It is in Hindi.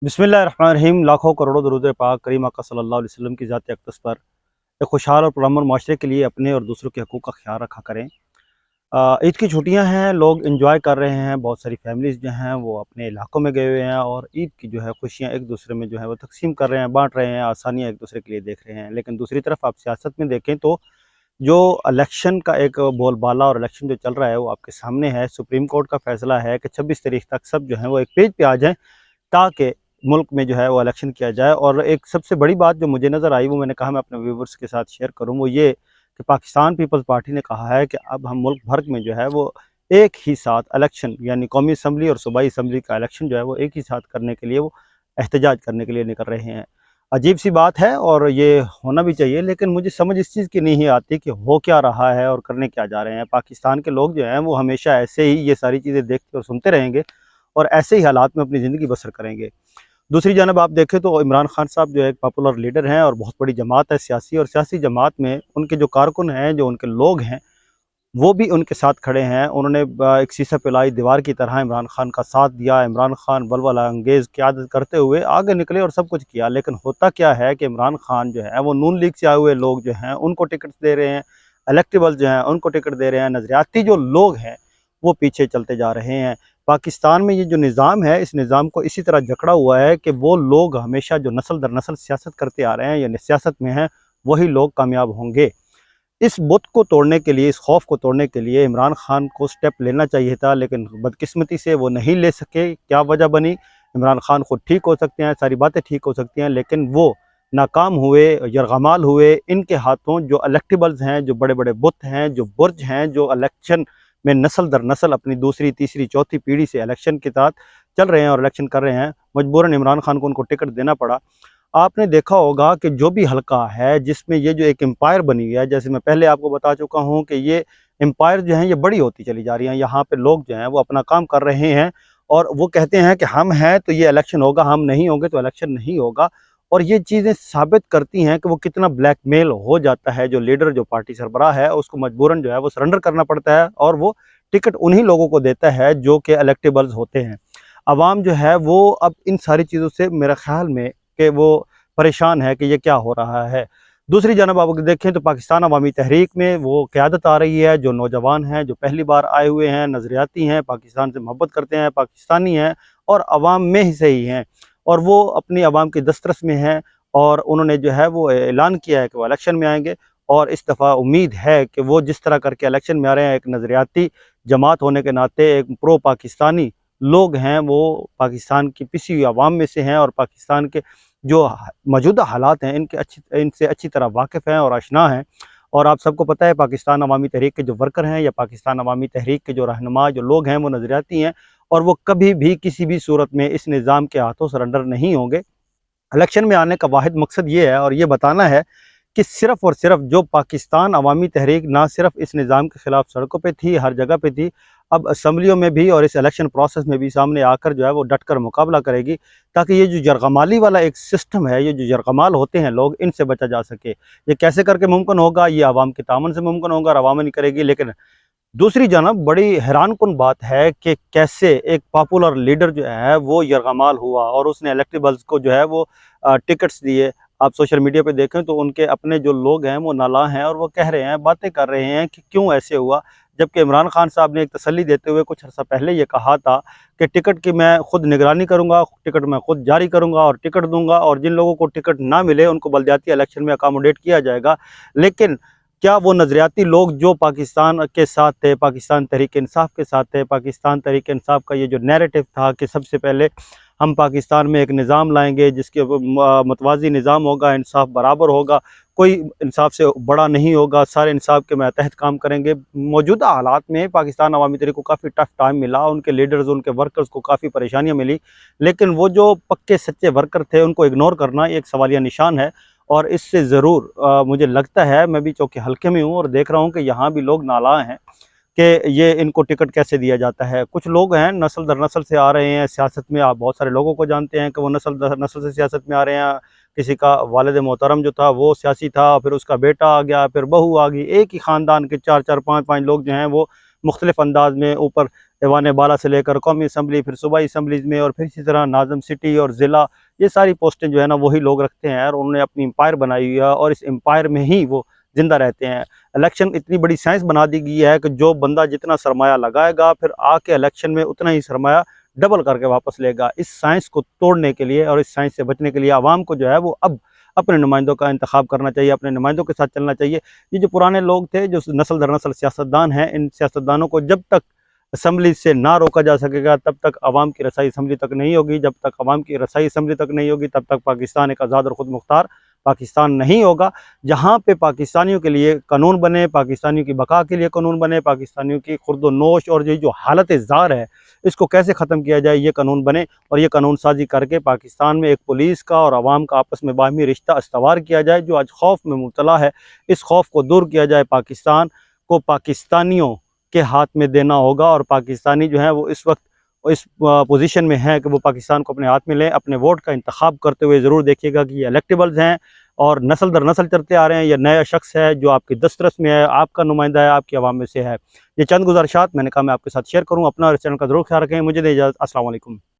बिस्मिल्लाहिर्रहमानिर्रहीम। लाखों करोड़ों दरूद पाक करीम आका सल्लल्लाहु अलैहि वसल्लम की ज़ात अक़दस पर एक खुशहाल और पुरअमन माशरे के लिए अपने और दूसरों के हकूक़ का ख्याल रखा करें। ईद की छुट्टियां हैं, लोग इंजॉय कर रहे हैं। बहुत सारी फैमिलीज़ जो हैं वो अपने इलाकों में गए हुए हैं और ईद की जो है खुशियां एक दूसरे में जो है वो तकसीम कर रहे हैं, बांट रहे हैं, आसानियाँ एक दूसरे के लिए देख रहे हैं। लेकिन दूसरी तरफ आप सियासत में देखें तो जो इलेक्शन का एक बोलबाला और इलेक्शन जो चल रहा है वो आपके सामने है। सुप्रीम कोर्ट का फैसला है कि 26 तारीख तक सब जो है वो एक पेज पे आ जाएं ताकि मुल्क में जो है वो इलेक्शन किया जाए। और एक सबसे बड़ी बात जो मुझे नज़र आई वो मैंने कहा मैं अपने व्यूवर्स के साथ शेयर करूं, वो ये कि पाकिस्तान पीपल्स पार्टी ने कहा है कि अब हम मुल्क भर में जो है वो एक ही साथ इलेक्शन यानी कौमी असम्बली और सूबाई असम्बली का इलेक्शन जो है वो एक ही साथ करने के लिए वो एहतजाज करने के लिए निकल रहे हैं। अजीब सी बात है और ये होना भी चाहिए, लेकिन मुझे समझ इस चीज़ की नहीं आती कि हो क्या रहा है और करने क्या जा रहे हैं। पाकिस्तान के लोग जो हैं वो हमेशा ऐसे ही ये सारी चीज़ें देखते और सुनते रहेंगे और ऐसे ही हालात में अपनी ज़िंदगी बसर करेंगे। दूसरी जानब आप देखें तो इमरान खान साहब जो एक पॉपुलर लीडर हैं और बहुत बड़ी जमात है सियासी, और सियासी जमात में उनके जो कारकुन हैं, जो उनके लोग हैं, वो भी उनके साथ खड़े हैं। उन्होंने एक शीशा पिलाई दीवार की तरह इमरान खान का साथ दिया। इमरान खान बलवला अंगेज़ क़यादत करते हुए आगे निकले और सब कुछ किया। लेकिन होता क्या है कि इमरान खान जो है वो नून लीग से आए हुए लोग जो हैं उनको टिकट दे रहे हैं, इलेक्टेबल जो हैं उनको टिकट दे रहे हैं, नज़रियाती जो लोग हैं वो पीछे चलते जा रहे हैं। पाकिस्तान में ये जो निज़ाम है, इस निज़ाम को इसी तरह जकड़ा हुआ है कि वो लोग हमेशा जो नस्ल दर नस्ल सियासत करते आ रहे हैं या सियासत में हैं वही लोग कामयाब होंगे। इस बुत को तोड़ने के लिए, इस खौफ को तोड़ने के लिए इमरान खान को स्टेप लेना चाहिए था, लेकिन बदकिस्मती से वो नहीं ले सके। क्या वजह बनी? इमरान खान खुद ठीक हो सकते हैं, सारी बातें ठीक हो सकती हैं, लेकिन वो नाकाम हुए, यरगमाल हुए। इनके हाथों जो इलेक्टेबल्स हैं, जो बड़े बड़े बुत हैं, जो बुर्ज हैं, जो इलेक्शन में नस्ल दर नस्ल अपनी दूसरी तीसरी चौथी पीढ़ी से इलेक्शन के साथ चल रहे हैं और इलेक्शन कर रहे हैं, मजबूरन इमरान खान को उनको टिकट देना पड़ा। आपने देखा होगा कि जो भी हलका है जिसमें ये जो एक एम्पायर बनी हुई है, जैसे मैं पहले आपको बता चुका हूँ कि ये एम्पायर जो हैं ये बड़ी होती चली जा रही हैं। यहाँ पे लोग जो हैं वो अपना काम कर रहे हैं और वो कहते हैं कि हम हैं तो ये इलेक्शन होगा, हम नहीं होंगे तो इलेक्शन नहीं होगा। और ये चीज़ें साबित करती हैं कि वो कितना ब्लैकमेल हो जाता है। जो लीडर, जो पार्टी सरबराह है, उसको मजबूरन जो है वो सरेंडर करना पड़ता है और वो टिकट उन्हीं लोगों को देता है जो कि इलेक्टेबल्स होते हैं। अवाम जो है वो अब इन सारी चीज़ों से मेरे ख्याल में कि वो परेशान है कि ये क्या हो रहा है। दूसरी जानब आप देखें तो पाकिस्तान अवामी तहरीक में वो क़यादत आ रही है। जो नौजवान हैं, जो पहली बार आए हुए हैं, नज़रियाती हैं, पाकिस्तान से मोहब्बत करते हैं, पाकिस्तानी हैं और अवाम में ही से ही हैं, और वो अपनी अवाम की दस्तरस में हैं। और उन्होंने जो है वो ऐलान किया है कि वो इलेक्शन में आएंगे। और इस दफ़ा उम्मीद है कि वो जिस तरह करके इलेक्शन में आ रहे हैं, एक नज़रियाती जमात होने के नाते, एक प्रो पाकिस्तानी लोग हैं, वो पाकिस्तान की पिसी हुई अवाम में से हैं और पाकिस्तान के जो मौजूदा हालात हैं इनसे अच्छी तरह वाकिफ़ हैं और आशना हैं। और आप सबको पता है पाकिस्तान अवामी तहरीक के जो वर्कर हैं या पाकिस्तान अवामी तहरीक के जो रहनुमा जो लोग हैं वो नज़रियाती हैं और वो कभी भी किसी भी सूरत में इस निज़ाम के हाथों सरेंडर नहीं होंगे। इलेक्शन में आने का वाहिद मकसद ये है और ये बताना है कि सिर्फ़ और सिर्फ जो पाकिस्तान अवामी तहरीक ना सिर्फ इस निज़ाम के ख़िलाफ़ सड़कों पे थी, हर जगह पे थी, अब असम्बलियों में भी और इस इलेक्शन प्रोसेस में भी सामने आकर जो है वो डट कर मुकाबला करेगी, ताकि ये जो यरगमाली वाला एक सिस्टम है, ये जो यरगमाल होते हैं लोग, इनसे बचा जा सके। ये कैसे करके मुमकिन होगा? ये आवाम के तामन से मुमकिन होगा और आवाम नहीं करेगी। लेकिन दूसरी जानब बड़ी हैरानकुन बात है कि कैसे एक पॉपुलर लीडर जो है वो यरगमाल हुआ और उसने इलेक्टेबल्स को जो है वो टिकट्स दिए। आप सोशल मीडिया पे देखें तो उनके अपने जो लोग हैं वो नाला हैं और वो कह रहे हैं, बातें कर रहे हैं कि क्यों ऐसे हुआ। जबकि इमरान खान साहब ने एक तसल्ली देते हुए कुछ अर्सा पहले ये कहा था कि टिकट की मैं खुद निगरानी करूंगा, टिकट मैं खुद जारी करूंगा और टिकट दूंगा, और जिन लोगों को टिकट ना मिले उनको बलदियाती इलेक्शन में अकोमोडेट किया जाएगा। लेकिन क्या वो नज़रियाती लोग जो पाकिस्तान के साथ थे, पाकिस्तान तहरीक इंसाफ के साथ थे, पाकिस्तान तहरीक इंसाफ का ये जो नैरेटिव था कि सबसे पहले हम पाकिस्तान में एक निज़ाम लाएंगे जिसके मतवाज़ी निज़ाम होगा, इंसाफ बराबर होगा, कोई इंसाफ से बड़ा नहीं होगा, सारे इंसाफ के मातहत काम करेंगे। मौजूदा हालात में पाकिस्तान अवामी तहरीक को काफ़ी टफ टाइम मिला, उनके लीडर्स, उनके वर्कर्स को काफ़ी परेशानियाँ मिली, लेकिन वो जो पक्के सच्चे वर्कर थे उनको इग्नोर करना एक सवालिया निशान है। और इससे ज़रूर मुझे लगता है, मैं भी चौके हल्के में हूँ और देख रहा हूँ कि यहाँ भी लोग नालायक हैं कि ये इनको टिकट कैसे दिया जाता है। कुछ लोग हैं नस्ल दर नस्ल से आ रहे हैं सियासत में, आप बहुत सारे लोगों को जानते हैं कि वो नस्ल दर नस्ल से सियासत में आ रहे हैं। किसी का वालिद मोहतरम जो था वो सियासी था, फिर उसका बेटा आ गया, फिर बहू आ गई, एक ही ख़ानदान के चार चार पाँच पाँच लोग जो हैं वो मुख्तलिफ़ अंदाज में ऊपर ऐवान बाला से लेकर कौमी असम्बली, फिर सूबाई असम्बलीज में, और फिर इसी तरह नाज़म सिटी और ज़िला, ये सारी पोस्टें जो है ना वही लोग रखते हैं और उन्होंने अपनी एम्पायर बनाई हुई है और इस एम्पायर में ही वो ज़िंदा रहते हैं। इलेक्शन इतनी बड़ी साइंस बना दी गई है कि जो बंदा जितना सरमाया लगाएगा फिर आके इलेक्शन में उतना ही सरमाया डबल करके वापस लेगा। इस साइंस को तोड़ने के लिए और इस साइंस से बचने के लिए आवाम को जो है वो अब अपने नुमाइंदों का इंतखाब करना चाहिए, अपने नुमाइंदों के साथ चलना चाहिए। ये जो पुराने लोग थे, जो नस्ल दर नस्ल सियासतदान हैं, इन सियासतदानों को जब तक असम्बली से ना रोका जा सकेगा तब तक अवाम की रसाई असम्बली तक नहीं होगी। जब तक अवाम की रसाई असम्बली तक नहीं होगी तब तक पाकिस्तान एक आज़ाद और ख़ुद मुख्तार पाकिस्तान नहीं होगा। जहाँ पे पाकिस्तानियों के लिए कानून बने, पाकिस्तानियों की बका के लिए कानून बने, पाकिस्तानियों की खुर्द नोश और ये जो हालत ज़ार है इसको कैसे ख़त्म किया जाए, ये कानून बने और ये कानून साजी करके पाकिस्तान में एक पुलिस का और आवाम का आपस में बाहमी रिश्ता इस्तवार किया जाए। जो आज खौफ में मुब्तला है, इस खौफ को दूर किया जाए। पाकिस्तान को पाकिस्तानियों के हाथ में देना होगा और पाकिस्तानी जो है वो इस वक्त इस पोजीशन में है कि वो पाकिस्तान को अपने हाथ में लें। अपने वोट का इंतखाब करते हुए ज़रूर देखिएगा कि ये इलेक्टेबल्स हैं और नस्ल दर नस्ल चलते आ रहे हैं। यह नया शख्स है जो आपकी दस्तरस में है, आपका नुमाइंदा है, आपकी आवाम में से है। ये चंद गुज़ारिशात मैंने कहा मैं आपके साथ शेयर करूँ। अपना और चैनल का ज़रूर ख्याल रखें। मुझे दे इजाज़त। अस्सलाम वालेकुम।